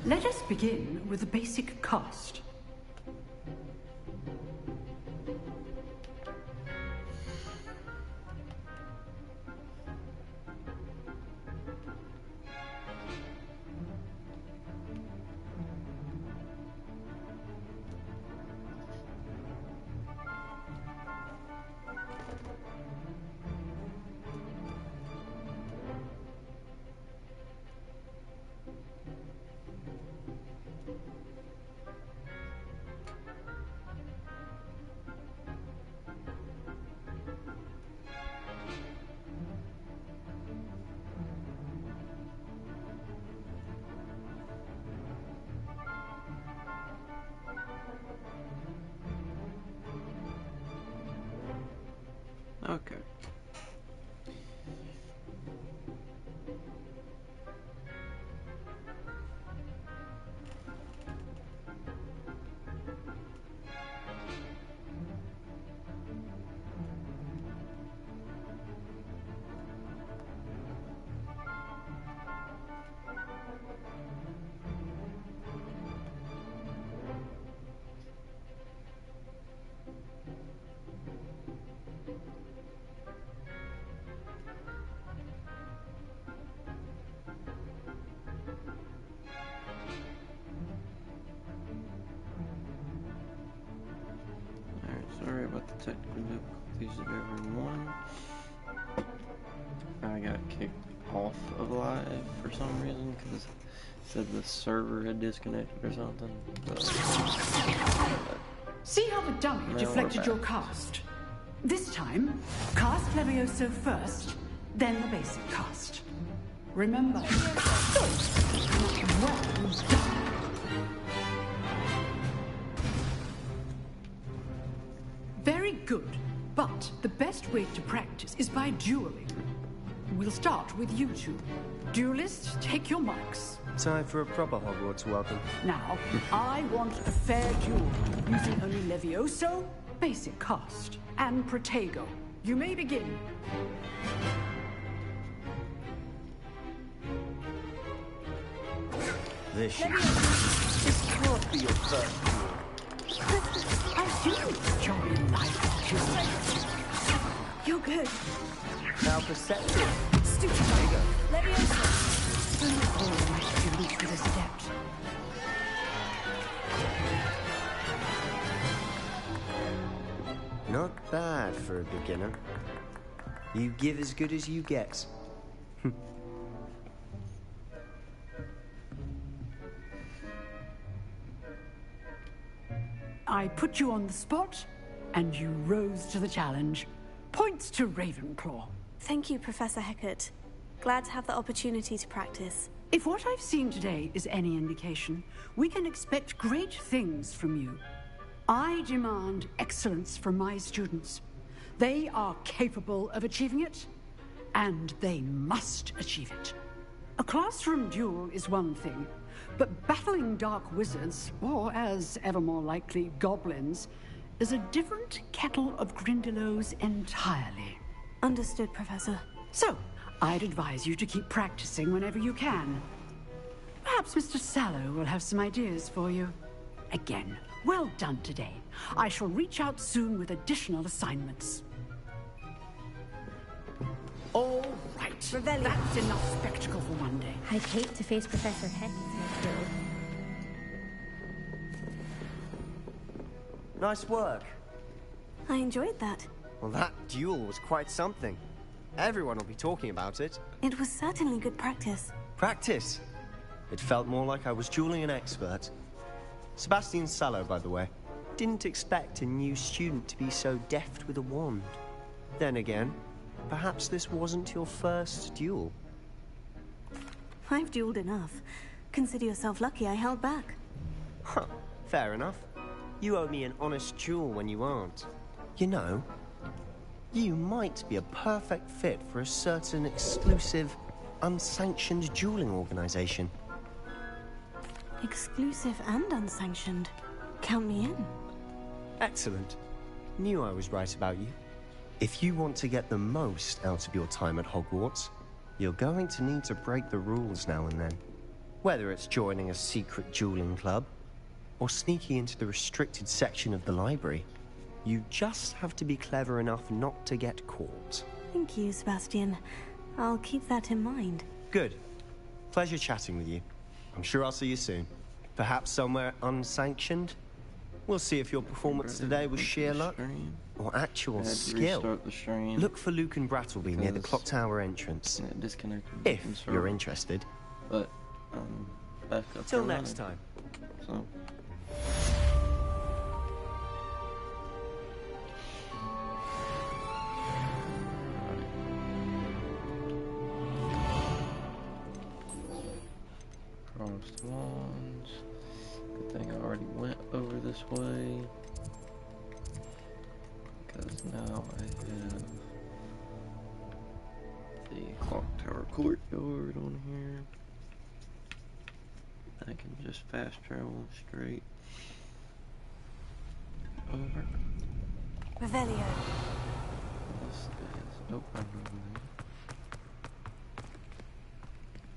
Let us begin with the basic cast. Okay. Sorry about the technical difficulties of everyone. I got kicked off of live for some reason because it said the server had disconnected or something. See how the dummy deflected your cast? This time, cast Levioso first, then the basic cast. Remember? Well done. Very good, but the best way to practice is by dueling. We'll start with you two. Duelists, take your marks. Time for a proper Hogwarts welcome. Now, I want a fair duel, using only Levioso, basic cast, and Protego. You may begin. This can't be your first duel. I do enjoy life duels. You're good. How perceptive. Stupid. There you go. Levioso. Only all my students with this adept. Not bad for a beginner. You give as good as you get. I put you on the spot, and you rose to the challenge. Points to Ravenclaw. Thank you, Professor Hecat. Glad to have the opportunity to practice. If what I've seen today is any indication, we can expect great things from you. I demand excellence from my students. They are capable of achieving it, and they must achieve it. A classroom duel is one thing, but battling dark wizards, or as ever more likely, goblins, is a different kettle of Grindylows entirely. Understood, Professor. So, I'd advise you to keep practicing whenever you can. Perhaps Mr. Sallow will have some ideas for you. Again, well done today. I shall reach out soon with additional assignments. All right. Revelio. That's enough spectacle for one day. I'd hate to face Professor Hecat, though. Nice work. I enjoyed that. Well, that duel was quite something. Everyone will be talking about it. It was certainly good practice. Practice. It felt more like I was dueling an expert. Sebastian Sallow, by the way. Didn't expect a new student to be so deft with a wand. Then again, perhaps this wasn't your first duel. I've dueled enough. Consider yourself lucky I held back. Huh, fair enough. You owe me an honest duel when you aren't. You know, you might be a perfect fit for a certain exclusive, unsanctioned dueling organization. Exclusive and unsanctioned. Count me in. Excellent. Knew I was right about you. If you want to get the most out of your time at Hogwarts, you're going to need to break the rules now and then. Whether it's joining a secret dueling club or sneaking into the restricted section of the library, you just have to be clever enough not to get caught. Thank you, Sebastian. I'll keep that in mind. Good. Pleasure chatting with you. I'm sure I'll see you soon. Perhaps somewhere unsanctioned? We'll see if your performance today was sheer luck or actual skill. Look for Luke and Brattleby near the clock tower entrance. If you're interested. But, back up. Till next time. So. Crossed wands. Good thing I already went over this way. Because now I have the clock tower courtyard on here. I can just fast travel straight over. Revelio. This is open.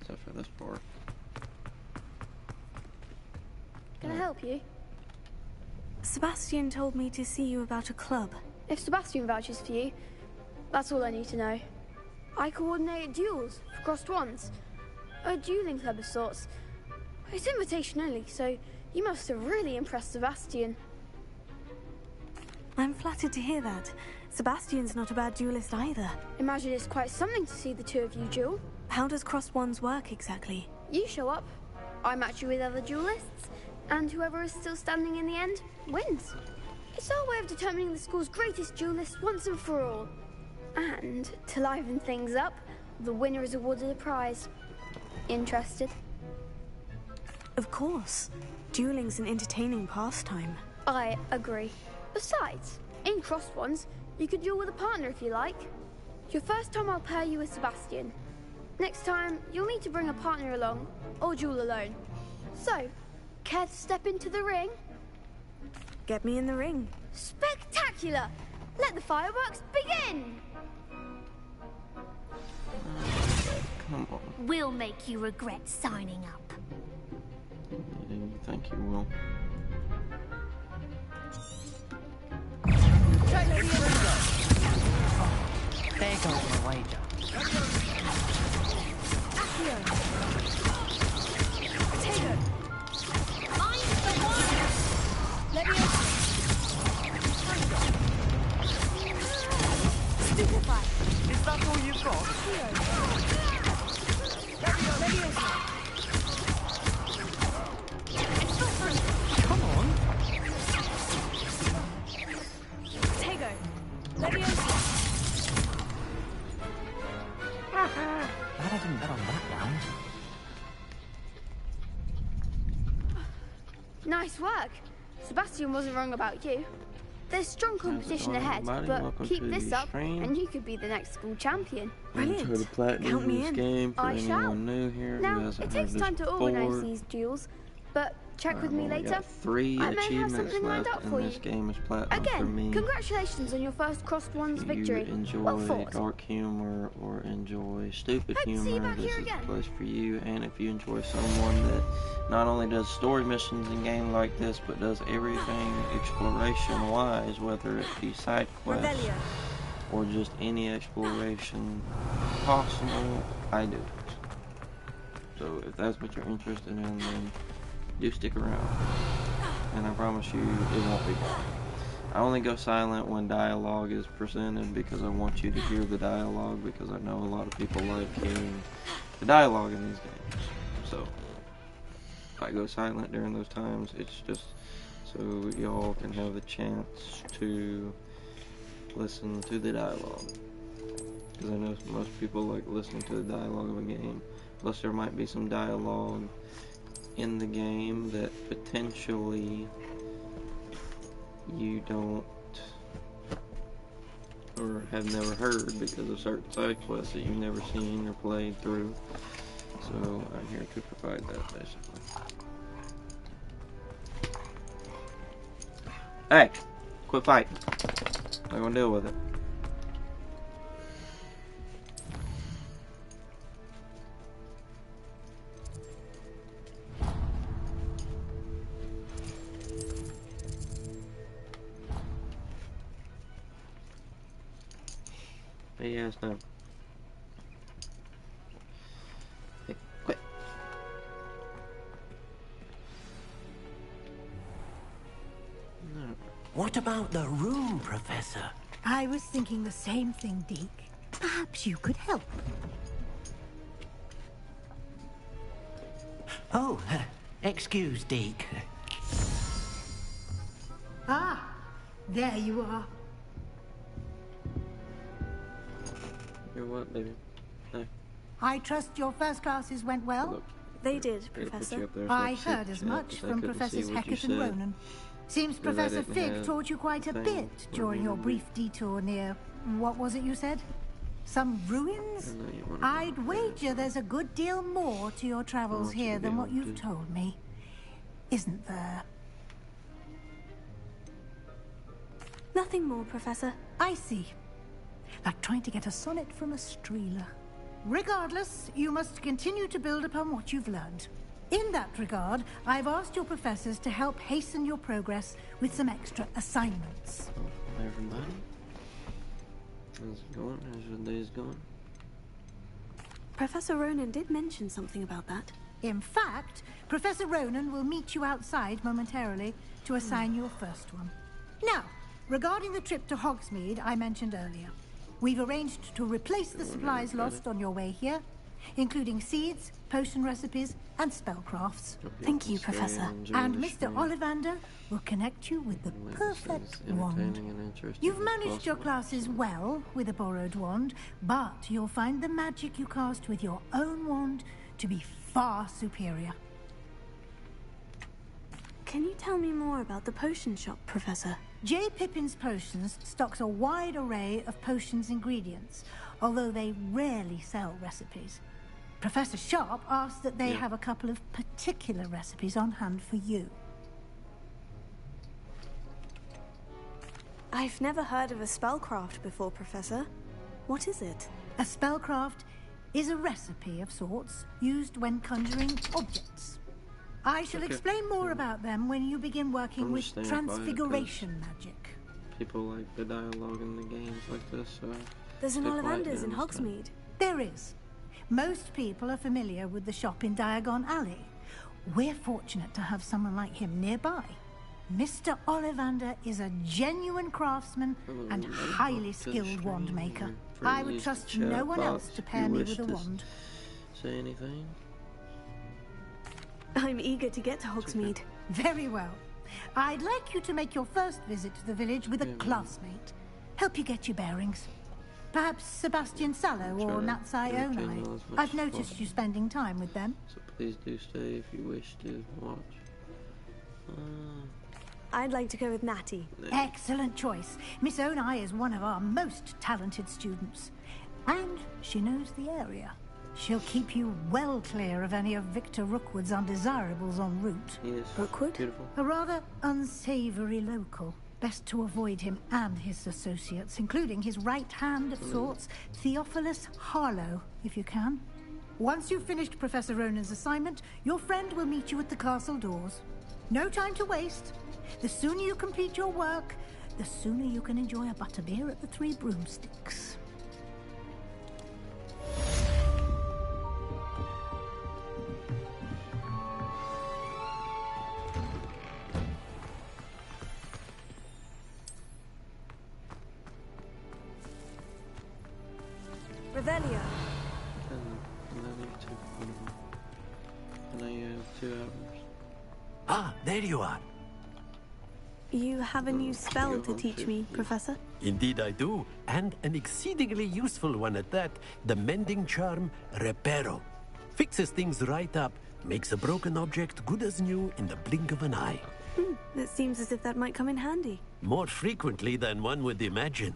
Except for this part. Can I help you? Sebastian told me to see you about a club. If Sebastian vouches for you, that's all I need to know. I coordinate duels for crossed wands. A dueling club of sorts. It's invitation only, so you must have really impressed Sebastian. I'm flattered to hear that. Sebastian's not a bad duelist either. Imagine it's quite something to see the two of you duel. How does crossed wands work exactly? You show up, I match you with other duelists, and whoever is still standing in the end wins. It's our way of determining the school's greatest duelist once and for all. And to liven things up, the winner is awarded a prize. Interested? Of course. Dueling's an entertaining pastime. I agree. Besides, in crossed ones, you could duel with a partner if you like. Your first time I'll pair you with Sebastian. Next time, you'll need to bring a partner along, or duel alone. So, care to step into the ring? Get me in the ring. Spectacular! Let the fireworks begin! Come on. We'll make you regret signing up. You think you will? There goes my wager. Is that all you've got? Come on. Tego. Glad I didn't bet on that round. Nice work. Sebastian wasn't wrong about you. There's strong competition ahead, but keep this up and you could be the next school champion. Brilliant. To platinum Count me this in. game for I anyone shall. new here who Now, hasn't it heard takes this time to before. organise these duels, but check with me I've only later. got 3 I may have achievements something lined left, up for and you. this game is platinum for Again, me. congratulations on your first crossed wands If you victory. Well enjoy fought. dark humor or enjoy stupid Hope to see you humor, back this here is again. the place for you. And if you enjoy someone that not only does story missions in games like this, but does everything exploration-wise, whether it be side quests Revelio. or just any exploration possible, I do. So if that's what you're interested in, then do stick around. And I promise you, it won't be bad. I only go silent when dialogue is presented because I want you to hear the dialogue, because I know a lot of people like hearing the dialogue in these games. So if I go silent during those times, it's just so y'all can have the chance to listen to the dialogue. Because I know most people like listening to the dialogue of a game. Plus there might be some dialogue in the game that potentially you don't or have never heard because of certain side quests that you've never seen or played through. So I'm here to provide that basically. Hey! Quit fighting. Not gonna deal with it. Say yes, no. Hey, quit. No. What about the room, Professor? I was thinking the same thing, Deke. Perhaps you could help. Oh, excuse, Deke. Ah, there you are. You're what, baby? No. I trust your first classes went well? Look, They did, I put Professor. you up there so I could see heard the as chat, much 'cause I from couldn't Professors see what you Hackett and said. Ronan. Seems Because I Professor didn't Fig have taught you quite a thing bit for during your me. brief detour near... what was it you said? Some ruins? I know you wanna I'd go wager there. there's a good deal more to your travels want you here to be than what able you've to- told me. Isn't there? Nothing more, Professor. I see. Like trying to get a sonnet from a streeler. Regardless, you must continue to build upon what you've learned. In that regard, I've asked your professors to help hasten your progress with some extra assignments. Hi, everybody. How's it going? How's your days going? Professor Ronan did mention something about that. In fact, Professor Ronan will meet you outside momentarily to assign your first one. Now, regarding the trip to Hogsmeade I mentioned earlier, we've arranged to replace the supplies lost on your way here, including seeds, potion recipes, and spellcrafts. Thank you, Professor. And Mr. Ollivander will connect you with the perfect wand. You've managed your classes well with a borrowed wand, but you'll find the magic you cast with your own wand to be far superior. Can you tell me more about the potion shop, Professor? J. Pippin's Potions stocks a wide array of potions ingredients, although they rarely sell recipes. Professor Sharp asked that they have a couple of particular recipes on hand for you. I've never heard of a spellcraft before, Professor. What is it? A spellcraft is a recipe of sorts used when conjuring objects. I shall explain more about them when you begin working I'm with just staying quiet transfiguration magic. People like the dialogue in the games like this, so... There's an stay quiet Ollivander's in and understand. Hogsmeade. There is. Most people are familiar with the shop in Diagon Alley. We're fortunate to have someone like him nearby. Mr. Ollivander is a genuine craftsman and highly skilled wand maker. I would trust no one else to pair me with a wand. Say anything? I'm eager to get to Hogsmeade. Very well. I'd like you to make your first visit to the village with a classmate. Help you get your bearings. Perhaps Sebastian Sallow or Natsai Onai. I've noticed you spending time with them. So please do stay if you wish to watch. I'd like to go with Natty. Excellent choice. Miss Onai is one of our most talented students. And she knows the area. She'll keep you well clear of any of Victor Rookwood's undesirables en route. Yes. Rookwood? Beautiful. A rather unsavory local. Best to avoid him and his associates, including his right hand of sorts, Theophilus Harlow, if you can. Once you've finished Professor Ronan's assignment, your friend will meet you at the castle doors. No time to waste. The sooner you complete your work, the sooner you can enjoy a butterbeer at the Three Broomsticks. Revelio. And then you took one of them. And now you have 2 hours. Ah, there you are. You have a new spell to teach me, Professor? Indeed I do, and an exceedingly useful one at that. The mending charm, Reparo. Fixes things right up, makes a broken object good as new in the blink of an eye. It seems as if that might come in handy. More frequently than one would imagine.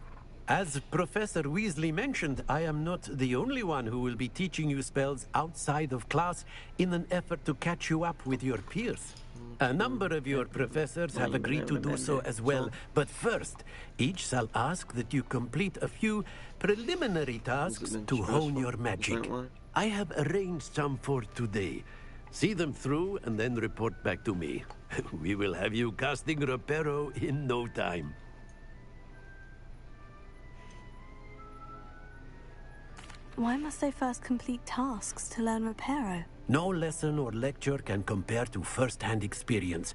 As Professor Weasley mentioned, I am not the only one who will be teaching you spells outside of class in an effort to catch you up with your peers. A number of your professors have agreed to do so as well, but first, each shall ask that you complete a few preliminary tasks to hone your magic. I have arranged some for today. See them through and then report back to me. We will have you casting Reparo in no time. Why must I first complete tasks to learn Reparo? No lesson or lecture can compare to first-hand experience,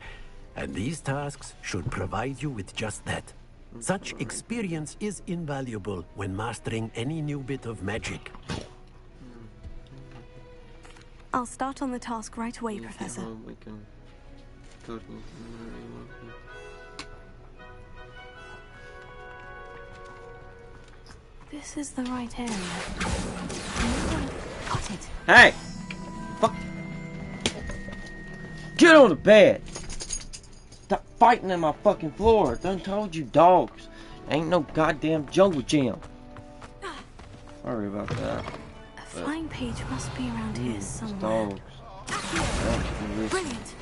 and these tasks should provide you with just that. Such experience is invaluable when mastering any new bit of magic. I'll start on the task right away, Professor. We can go to This is the right area. Got it. Hey! Fuck! Get on the bed! Stop fighting on my fucking floor. Done told you dogs. Ain't no goddamn jungle gym. Sorry about that. A flying page must be around here somewhere. Dogs. Brilliant.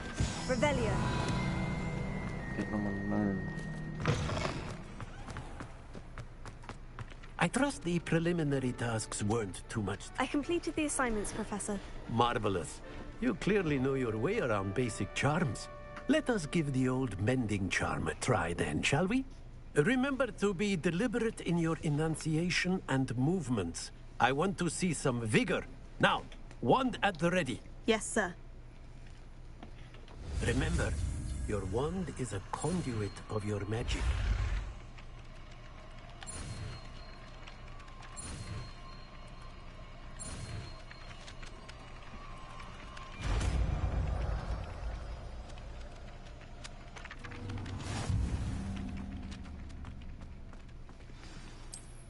Revelio. Getting on my nerves. I trust the preliminary tasks weren't too much. I completed the assignments, Professor. Marvelous. You clearly know your way around basic charms. Let us give the old mending charm a try then, shall we? Remember to be deliberate in your enunciation and movements. I want to see some vigor. Now, wand at the ready. Yes, sir. Remember, your wand is a conduit of your magic.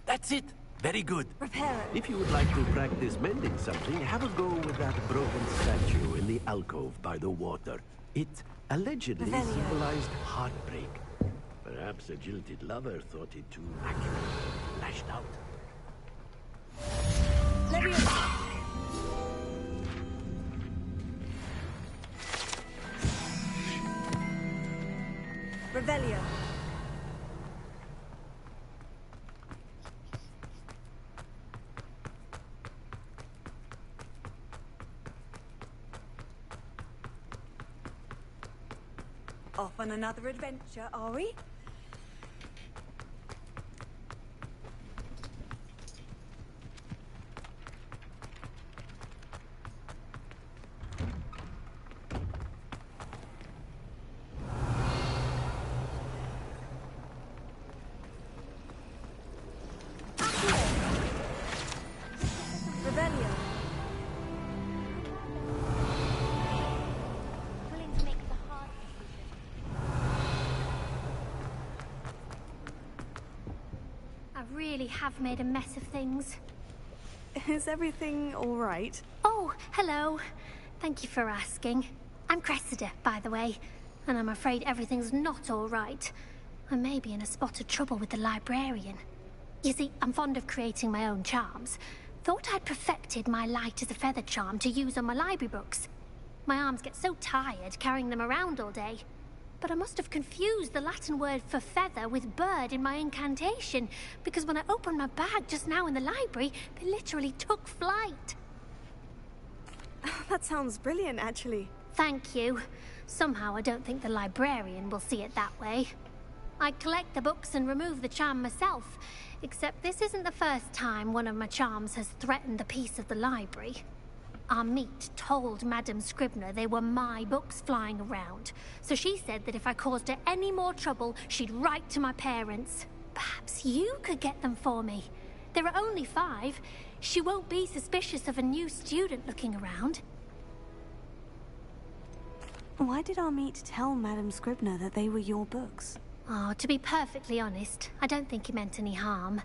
That's it. Very good. Reparo. If you would like to practice mending something, have a go with that broken statue in the alcove by the water. It allegedly Revelio. symbolized heartbreak. Perhaps a jilted lover thought it too accurate, lashed out. Revelio. Off on another adventure, are we? Revelio. Willing to make the hard decision. I really have made a mess of things. Is everything all right? Oh, hello. Thank you for asking. I'm Cressida, by the way, and I'm afraid everything's not all right. I may be in a spot of trouble with the librarian. You see, I'm fond of creating my own charms. Thought I'd perfected my light as a feather charm to use on my library books. My arms get so tired carrying them around all day. But I must have confused the Latin word for feather with bird in my incantation, because when I opened my bag just now in the library, they literally took flight. That sounds brilliant, actually. Thank you. Somehow I don't think the librarian will see it that way. I collect the books and remove the charm myself, except this isn't the first time one of my charms has threatened the peace of the library. Our meet told Madame Scribner they were my books flying around, so she said that if I caused her any more trouble, she'd write to my parents. Perhaps you could get them for me. There are only 5. She won't be suspicious of a new student looking around. Why did our meet tell Madame Scribner that they were your books? Oh, to be perfectly honest, I don't think he meant any harm.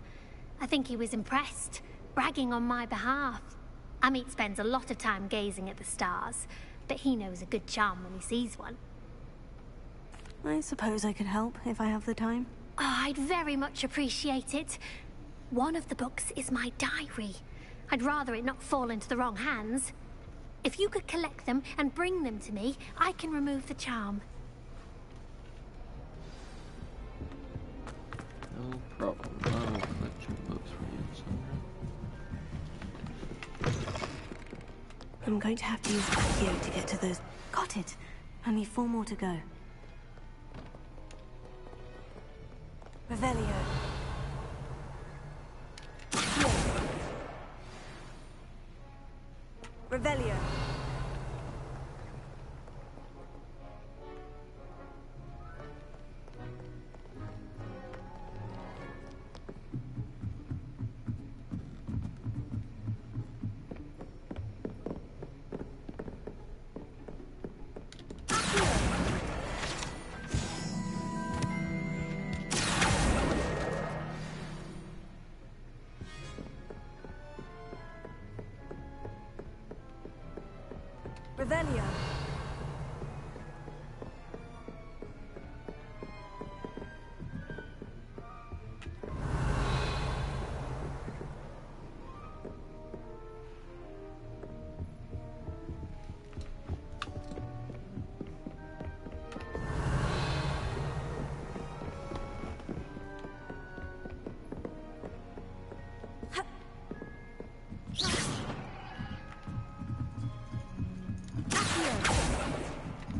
I think he was impressed, bragging on my behalf. Amit spends a lot of time gazing at the stars, but he knows a good charm when he sees one. I suppose I could help if I have the time. Oh, I'd very much appreciate it. One of the books is my diary. I'd rather it not fall into the wrong hands. If you could collect them and bring them to me, I can remove the charm. No problem. I will collect your books for you, Sandra. I'm going to have to use Accio to get to those. Got it. Only 4 more to go. Revelio. Revelio. Revelio.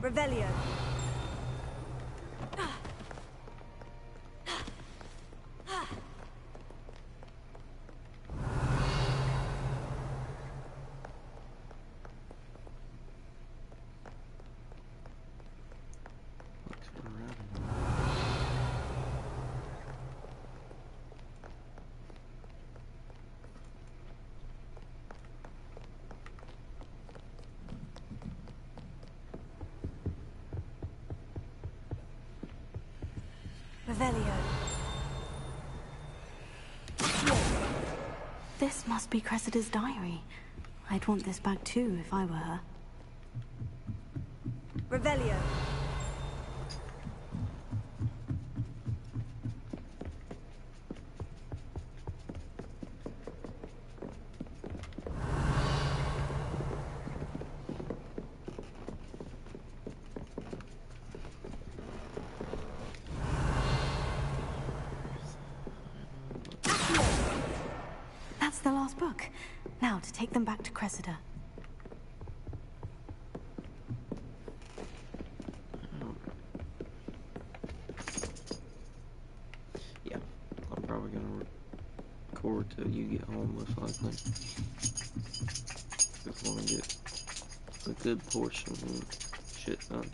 Revelio. Revelio. This must be Cressida's diary. I'd want this back too if I were her. Revelio. That's the last book. Now to take them back to Cressida. Yeah, I'm probably gonna record till you get home, most likely. Just want to get a good portion of shit done.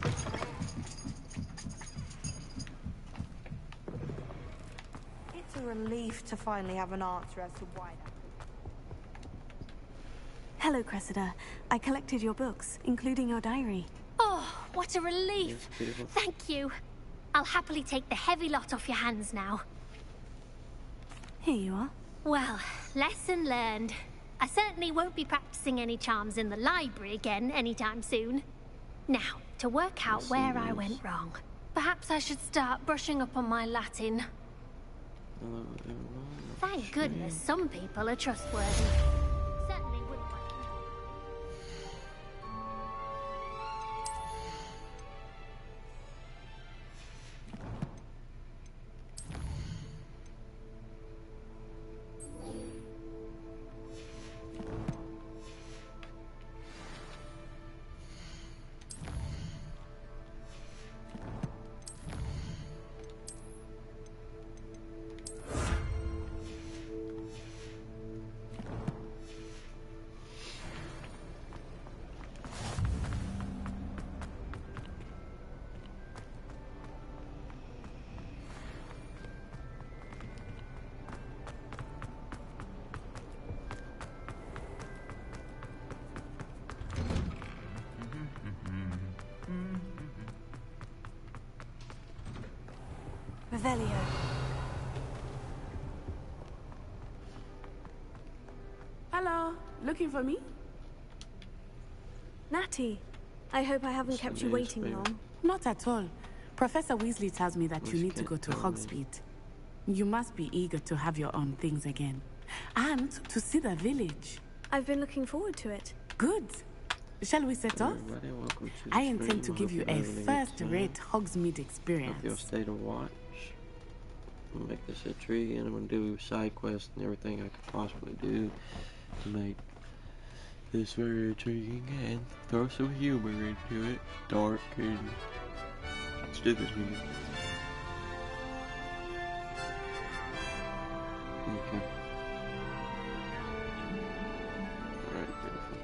It's a relief to finally have an answer as to why that... Hello, Cressida. I collected your books, including your diary. Oh, what a relief. Yeah, beautiful. Thank you. I'll happily take the heavy lot off your hands now. Here you are. Well, lesson learned. I certainly won't be practicing any charms in the library again anytime soon. Now, to work out where I went wrong. Perhaps I should start brushing up on my Latin. Thank goodness some people are trustworthy. Certainly wouldn't want Revelio. Hello, looking for me? Natty, I hope I haven't kept you waiting long. Not at all. Professor Weasley tells me that you need to go to Hogsmeade. You must be eager to have your own things again. And to see the village. I've been looking forward to it. Good. Shall we set off? Everybody, welcome to the I intend to stream. give you Hope a you're having good first-rate time. Hogsmeade Hope you'll experience. stay to watch. I'm gonna make this intriguing. I'm gonna do side quests and everything I could possibly do to make this very intriguing and throw some humor into it. Dark and stupid humor. Okay. Alright, beautiful.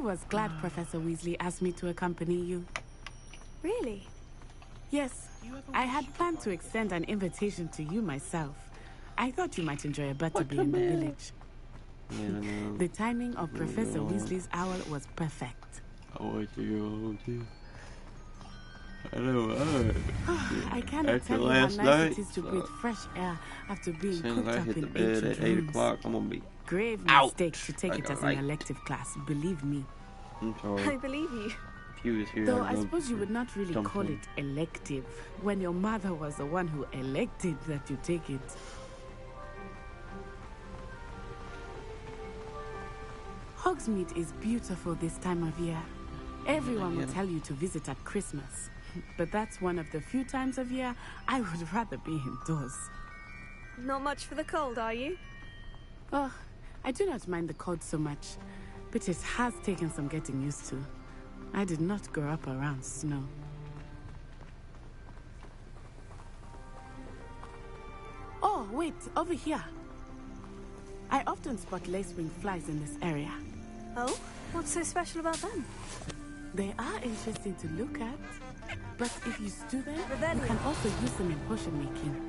was glad Professor Weasley asked me to accompany you. Really? Yes, I had planned to extend an invitation to you myself. I thought you might enjoy a butterbeer in the village. Yeah, no. The timing of Professor Weasley's owl was perfect. I want to go home too. I know. I cannot After tell you how last nice night, it is to breathe fresh air after being as soon cooped as I up hit the in bed ancient at 8 rooms. o'clock, I'm gonna be Grave out mistake to take like it a as an light. elective class, believe me. I'm sorry. I believe you. If you was here, Though I'd I go suppose you would not really jump call in. it elective when your mother was the one who elected that you take it. Hogsmeade is beautiful this time of year. Everyone will tell you to visit at Christmas. But that's one of the few times of year I would rather be indoors. Not much for the cold, are you? Oh, I do not mind the cold so much, but it has taken some getting used to. I did not grow up around snow. Oh, wait, over here. I often spot lacewing flies in this area. Oh? What's so special about them? They are interesting to look at, but if you stew them, Rebellion. you can also use them in potion making.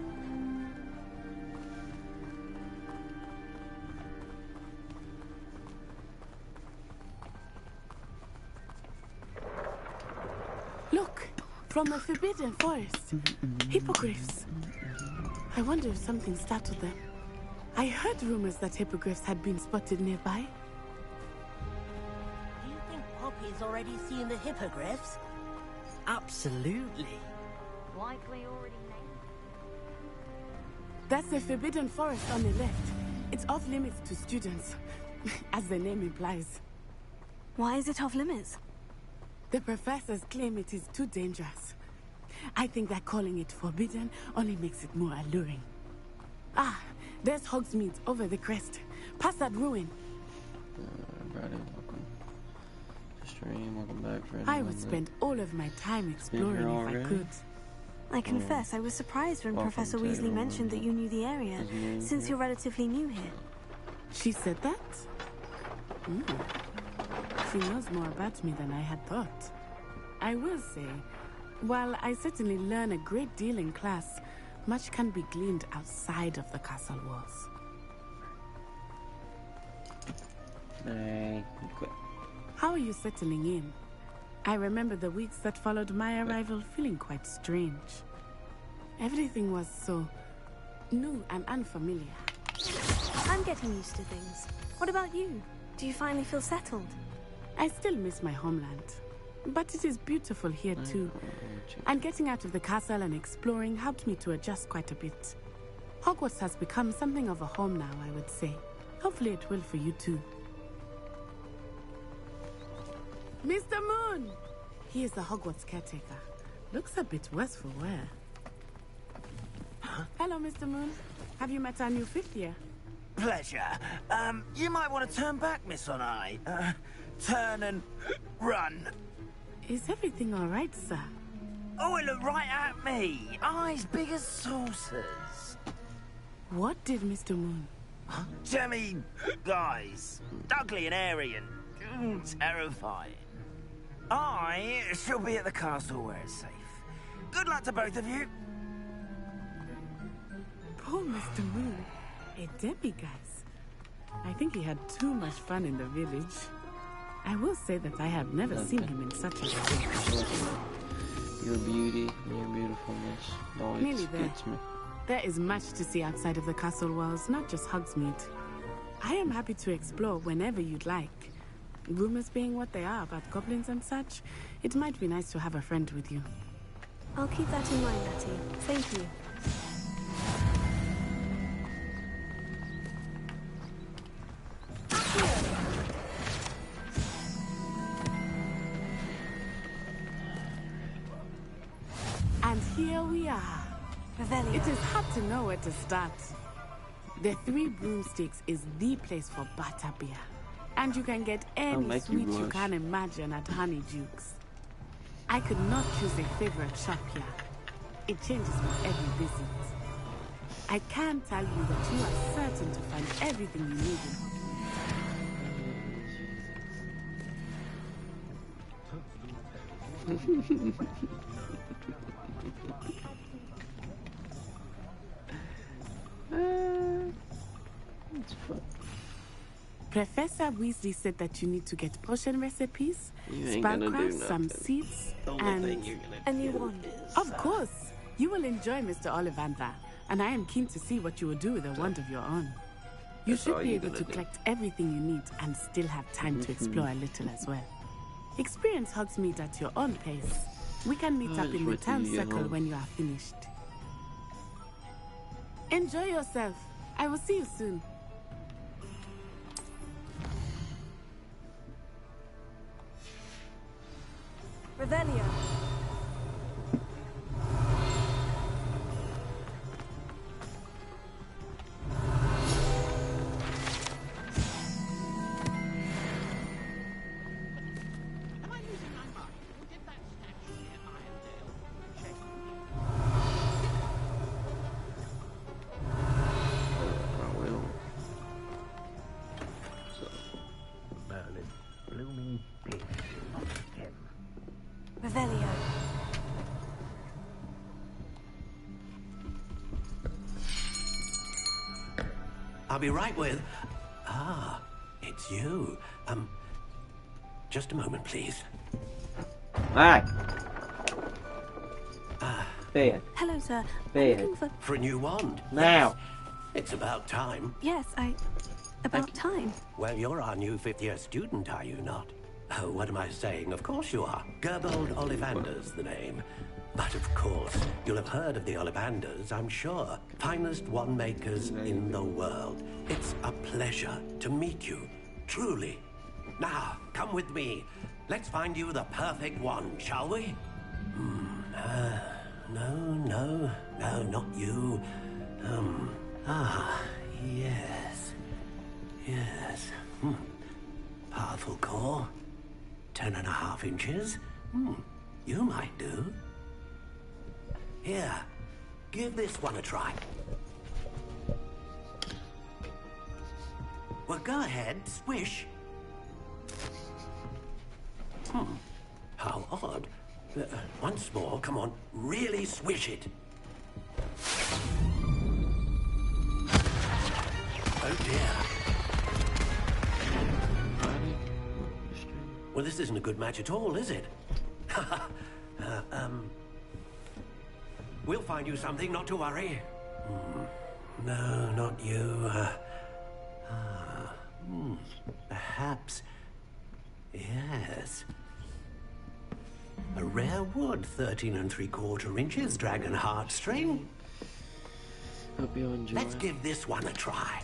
Look, from the Forbidden Forest. Hippogriffs. I wonder if something startled them. I heard rumors that hippogriffs had been spotted nearby. Do you think Poppy's already seen the hippogriffs? Absolutely. Likely already named. That's the Forbidden Forest on the left. It's off limits to students, as the name implies. Why is it off limits? The professors claim it is too dangerous. I think that calling it forbidden only makes it more alluring. Ah, there's Hogsmeade over the crest. Past that ruin. Everybody, welcome to stream. Welcome back, friend. I would spend all of my time exploring if I could. I confess, I was surprised when Welcome Professor to Weasley everyone mentioned that you knew the area, who's new since here. you're relatively new here. She said that? She knows more about me than I had thought. I will say, while I certainly learn a great deal in class, much can be gleaned outside of the castle walls. Hey, quit. How are you settling in? I remember the weeks that followed my arrival feeling quite strange. Everything was so new and unfamiliar. I'm getting used to things. What about you? Do you finally feel settled? I still miss my homeland, but it is beautiful here too. And getting out of the castle and exploring helped me to adjust quite a bit. Hogwarts has become something of a home now, I would say. Hopefully it will for you too. Mr. Moon! He is the Hogwarts caretaker. Looks a bit worse for wear. Hello, Mr. Moon. Have you met our new fifth year? Pleasure. You might want to turn back, Miss Onai. Turn and run. Is everything all right, sir? Oh, it looked right at me. Eyes big as saucers. What did Mr. Moon? Jemmy, guys. Ugly and airy and terrifying. I shall be at the castle where it's safe. Good luck to both of you. Poor Mr. Moon. A demiguise. I think he had too much fun in the village. I will say that I have never seen him in such a state. Your beauty and your beautifulness always Nearly there. gets me. There is much to see outside of the castle walls, not just Hogsmeade. I am happy to explore whenever you'd like. Rumors being what they are about goblins and such, it might be nice to have a friend with you. I'll keep that in mind, Natty. Thank you. And here we are. Revelio. It is hard to know where to start. The Three Broomsticks is the place for butterbeer. And you can get any make you sweet you blush. can imagine at Honeydukes. I could not choose a favorite shop here. It changes with every visit. I can tell you that you are certain to find everything you need in Hogsmeade. It's fun. Professor Weasley said that you need to get potion recipes, You ain't gonna do spellcraft, some nothing. seeds, The only and thing you're gonna a new do wand. is, of course, you will enjoy Mr. Ollivander, and I am keen to see what you will do with a wand of your own. You That's all should be you're able gonna to do. collect everything you need and still have time to explore a little as well. Experience Hogsmeade at your own pace. We can meet I up just in the wait till town you get circle home. when you are finished. Enjoy yourself. I will see you soon. Revelio. I will. So, Merlin, blooming pig. Him. Revelio. I'll be right with... Ah, it's you. Just a moment, please. alright. Bed. Hello, sir. Bed. I'm looking for... For a new wand. Now. It's about time. Yes, about time. Well, you're our new fifth-year student, are you not? Oh, what am I saying? Of course you are. Gerbold Ollivander's the name. But of course, you'll have heard of the Ollivanders, I'm sure. Finest wand makers in the world. It's a pleasure to meet you, truly. Now, come with me. Let's find you the perfect wand, shall we? No, not you. Yes. Powerful core. 10.5 inches. You might do. Here, give this one a try. Well, go ahead, swish. How odd. Once more, come on, really swish it. Oh dear. Well, this isn't a good match at all, is it? We'll find you something, not to worry. No, not you. Perhaps. Yes. A rare wood, 13 3/4 inches, dragon heartstring. Hope you enjoy. Let's give this one a try.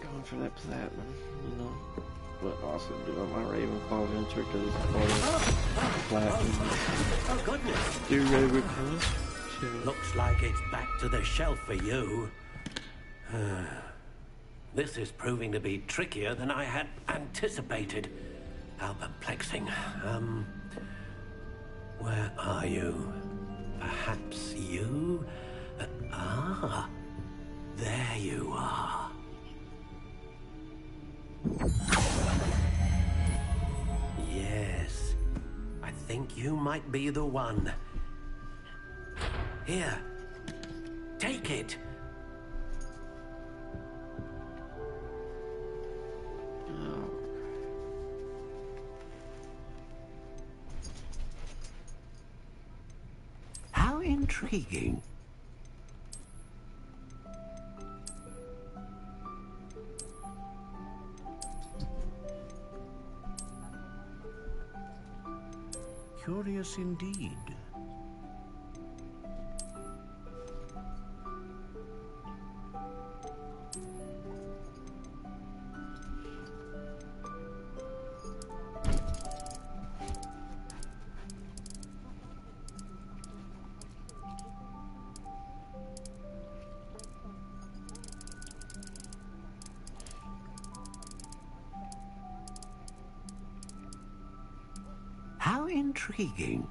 Going for that platinum, you know. But also doing my Ravenclaw venture because it's platinum. Oh, goodness. Do Ravenclaw. Looks like it's back to the shelf for you. This is proving to be trickier than I had anticipated. How perplexing. Where are you? Perhaps you? There you are. Yes, I think you might be the one. Here, take it. How intriguing. Curious indeed. How intriguing.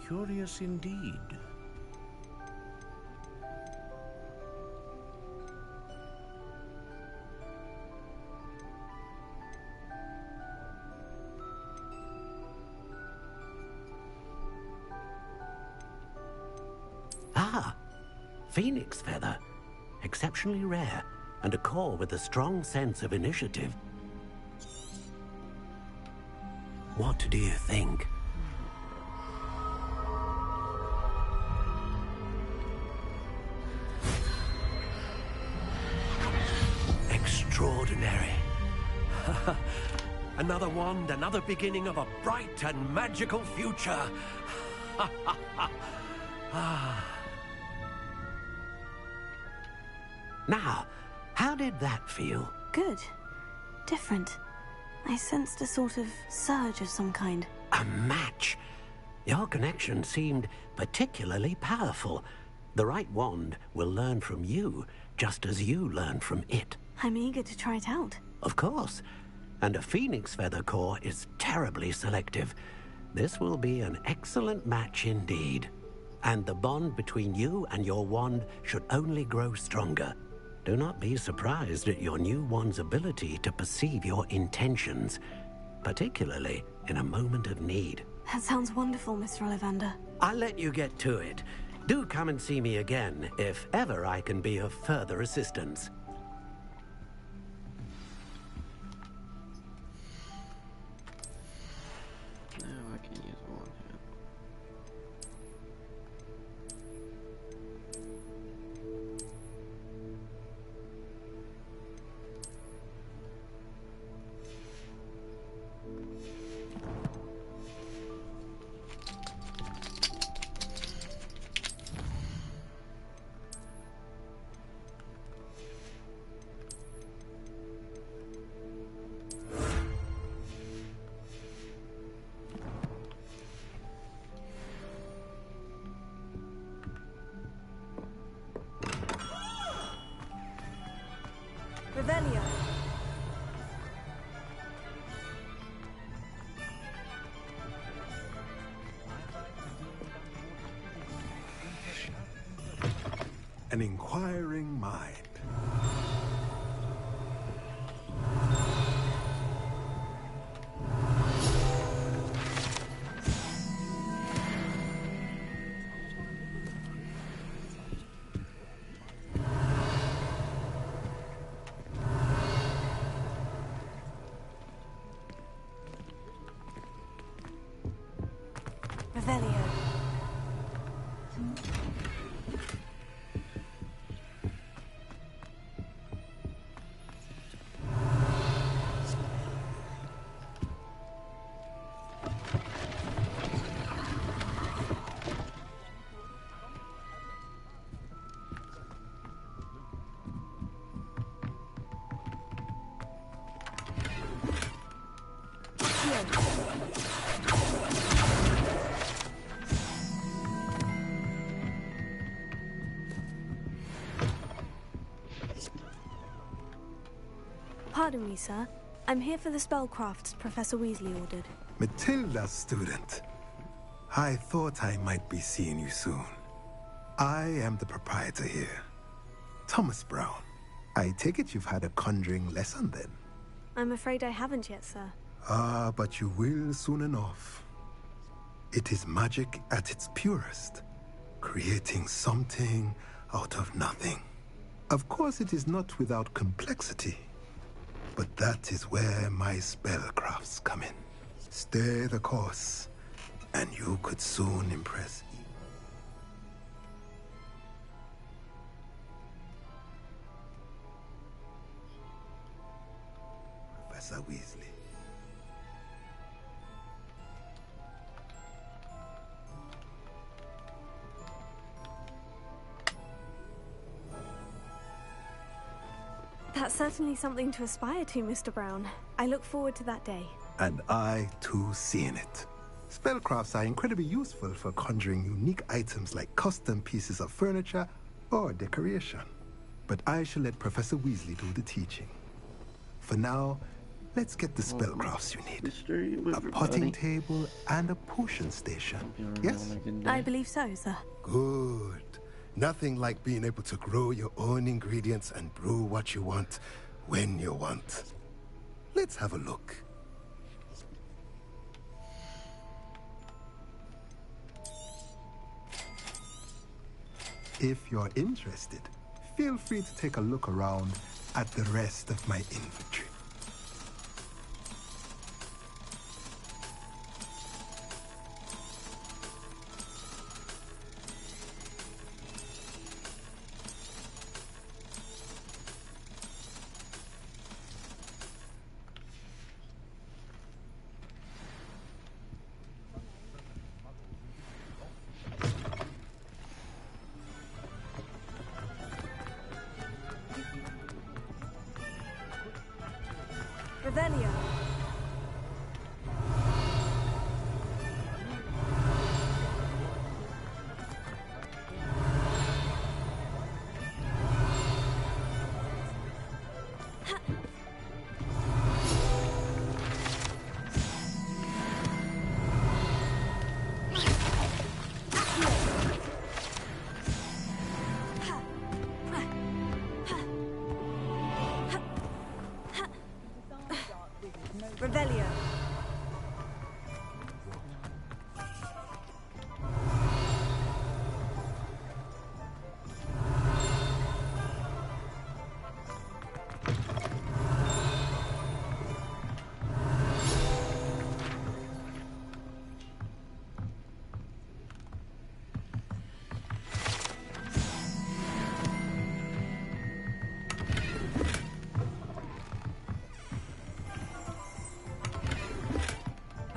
Curious indeed. Phoenix feather. Exceptionally rare, and a core with a strong sense of initiative. What do you think? Extraordinary. Another wand, another beginning of a bright and magical future. Now, how did that feel? Good. Different. I sensed a sort of surge of some kind. A match. Your connection seemed particularly powerful. The right wand will learn from you, just as you learn from it. I'm eager to try it out. Of course. And a phoenix feather core is terribly selective. This will be an excellent match indeed. And the bond between you and your wand should only grow stronger. Do not be surprised at your new wand's ability to perceive your intentions, particularly in a moment of need. That sounds wonderful, Mr. Ollivander. I'll let you get to it. Do come and see me again, if ever I can be of further assistance. Now I can use one hand. Revelio. An inquiring mind. Revelio. Pardon me, sir. I'm here for the spellcrafts Professor Weasley ordered. Matilda's student. I thought I might be seeing you soon. I am the proprietor here. Thomas Brown. I take it you've had a conjuring lesson then? I'm afraid I haven't yet, sir. Ah, but you will soon enough. It is magic at its purest, creating something out of nothing. Of course, it is not without complexity, but that is where my spellcrafts come in. Stay the course, and you could soon impress. Professor Weasley. That's certainly something to aspire to, Mr. Brown. I look forward to that day. And I, too, seeing it. Spellcrafts are incredibly useful for conjuring unique items like custom pieces of furniture or decoration. But I shall let Professor Weasley do the teaching. For now, let's get the spellcrafts you need. A potting table and a potion station. Yes? I believe so, sir. Good. Nothing like being able to grow your own ingredients and brew what you want when you want. Let's have a look. If you're interested, feel free to take a look around at the rest of my inventory. Revelio. Revelio.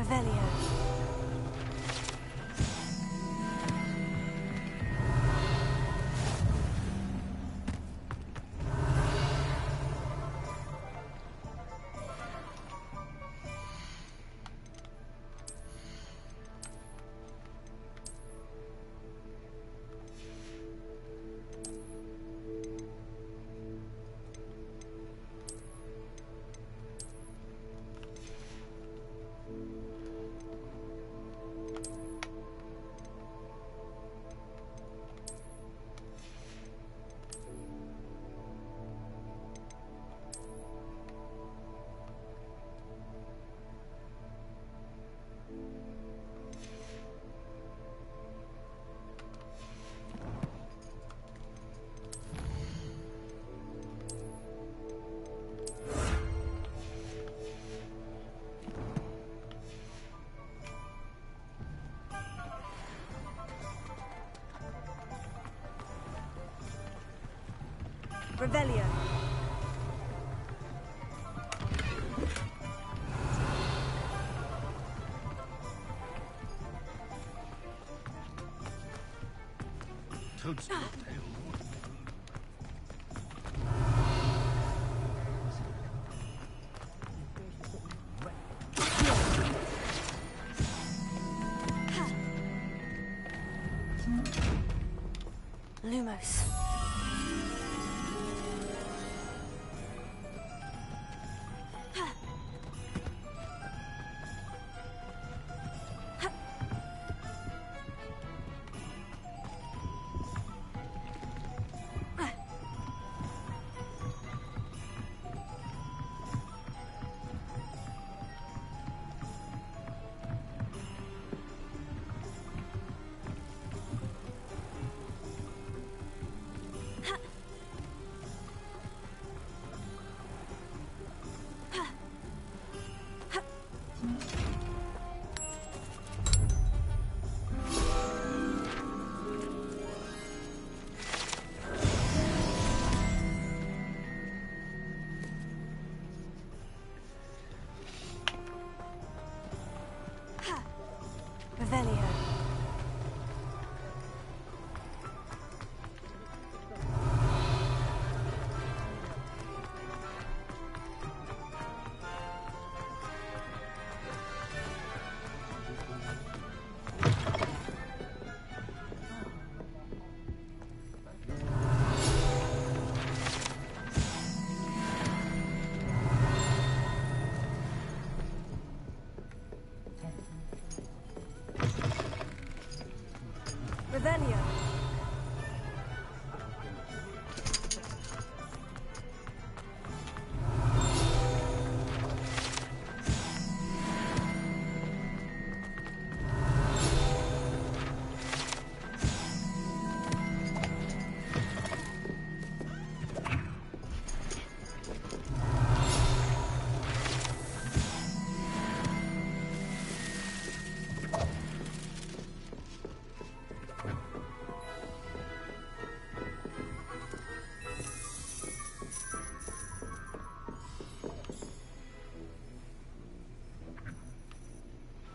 Revelio. Revelio. Lumos.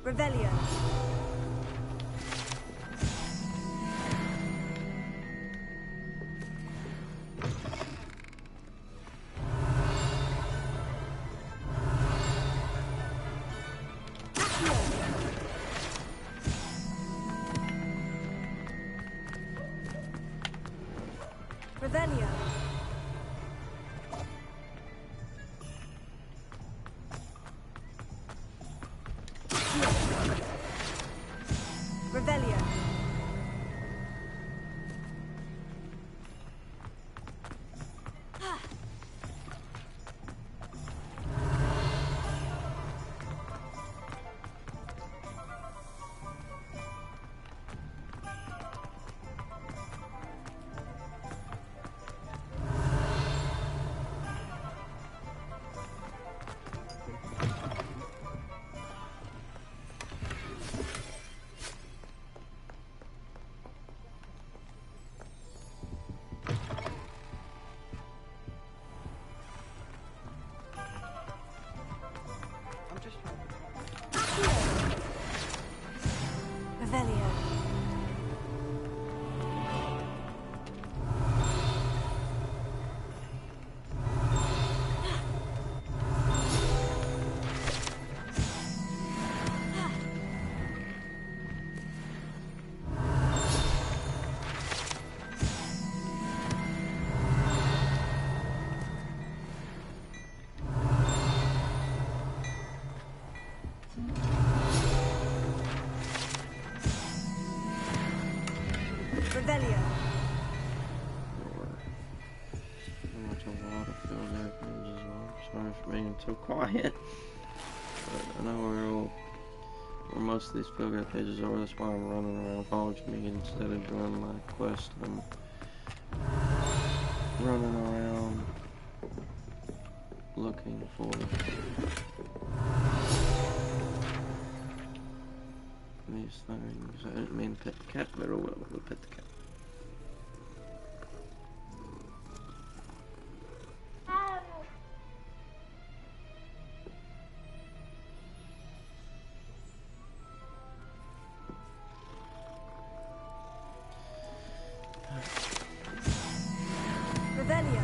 Revelio. Revelio. Revelio. Revelio. Revelio. Pretty much a lot of field pages as well. Sorry for being so quiet. But I know where most of these field guide pages are. That's why I'm running around Hogsmeade instead of doing my quest. I'm running around looking for these things. I didn't mean to pet the cat, but oh well, we'll pet the cat. Revelio.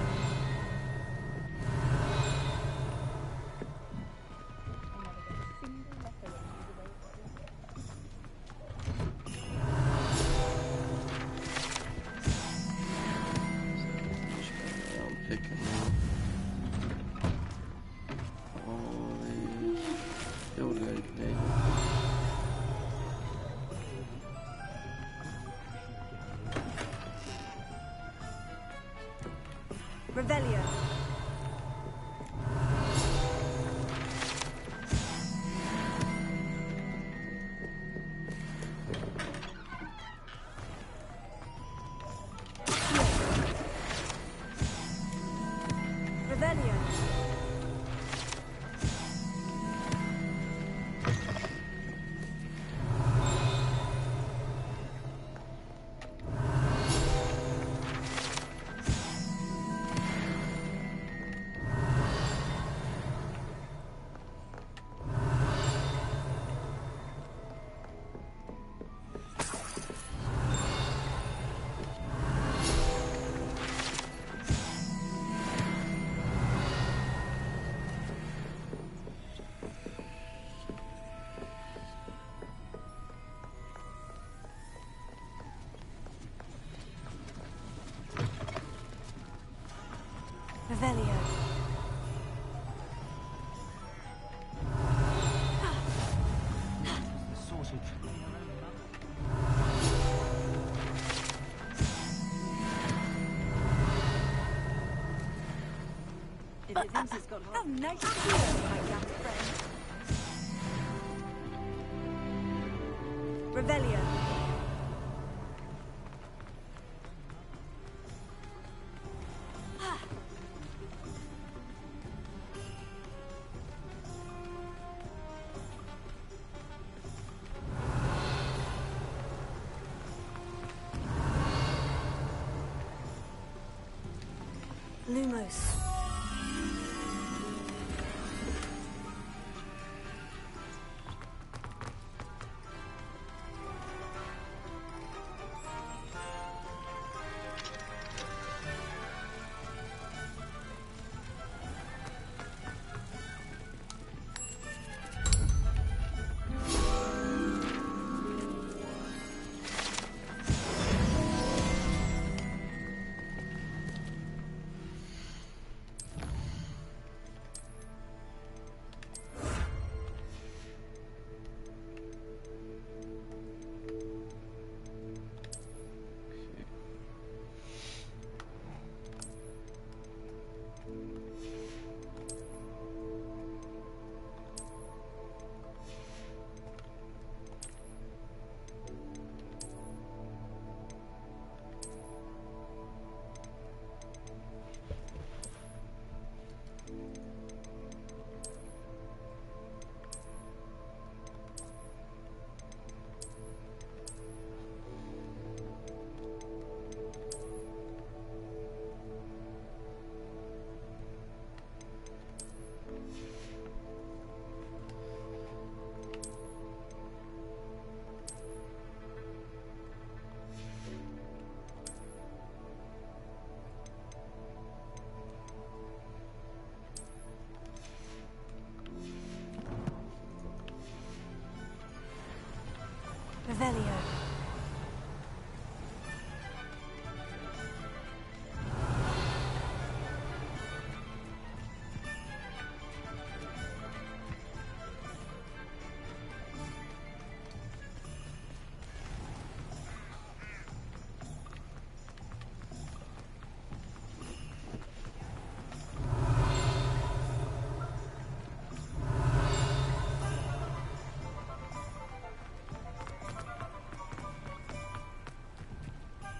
I'm picking all these field guide pages. Revelio. Revelio. Revelio. How nice to hear, my young friend. Revelio. Lumos.